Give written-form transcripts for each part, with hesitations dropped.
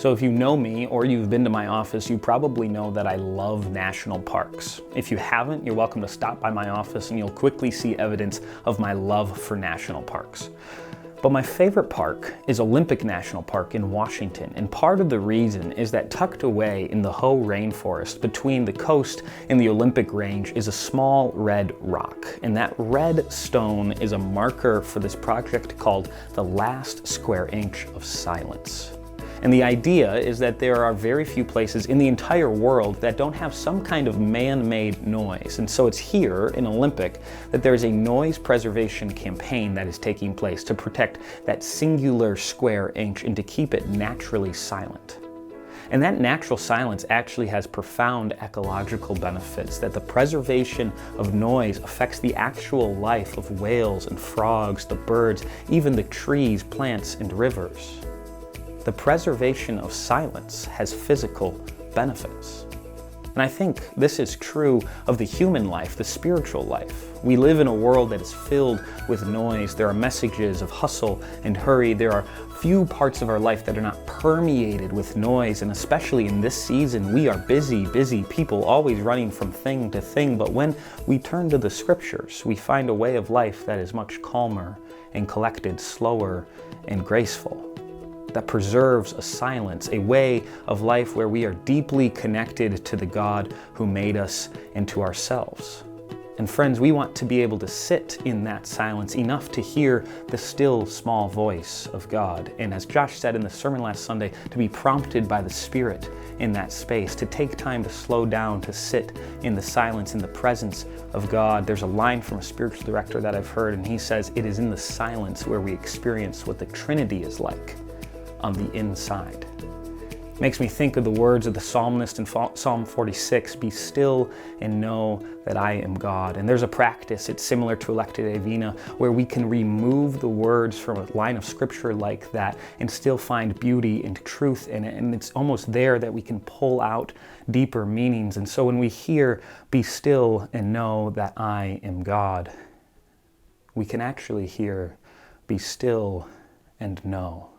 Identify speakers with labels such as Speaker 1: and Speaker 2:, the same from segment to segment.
Speaker 1: So if you know me or you've been to my office, you probably know that I love national parks. If you haven't, you're welcome to stop by my office and you'll quickly see evidence of my love for national parks. But my favorite park is Olympic National Park in Washington, and part of the reason is that tucked away in the Hoh Rainforest between the coast and the Olympic Range is a small red rock, and that red stone is a marker for this project called the Last Square Inch of Silence. And the idea is that there are very few places in the entire world that don't have some kind of man-made noise. And so it's here in Olympic that there's a noise preservation campaign that is taking place to protect that singular square inch and to keep it naturally silent. And that natural silence actually has profound ecological benefits, that the preservation of noise affects the actual life of whales and frogs, the birds, even the trees, plants, and rivers. The preservation of silence has physical benefits. And I think this is true of the human life, the spiritual life. We live in a world that is filled with noise. There are messages of hustle and hurry. There are few parts of our life that are not permeated with noise. And especially in this season, we are busy people, always running from thing to thing. But when we turn to the scriptures, we find a way of life that is much calmer and collected, slower and graceful, that preserves a silence, a way of life where we are deeply connected to the God who made us and to ourselves. And friends, we want to be able to sit in that silence enough to hear the still small voice of God. And as Josh said in the sermon last Sunday, to be prompted by the Spirit in that space, to take time to slow down, to sit in the silence, in the presence of God. There's a line from a spiritual director that I've heard, and he says, "It is in the silence where we experience what the Trinity is like on the inside." Makes me think of the words of the psalmist in Psalm 46, "Be still and know that I am God." And there's a practice, it's similar to Lectio Divina, where we can remove the words from a line of scripture like that and still find beauty and truth in it. And it's almost there that we can pull out deeper meanings. And so when we hear, "Be still and know that I am God," we can actually hear, "Be still and know."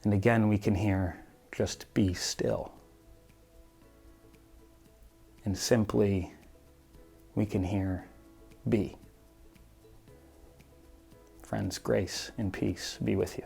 Speaker 1: And again, we can hear, just be still. And simply, we can hear, be. Friends, grace and peace be with you.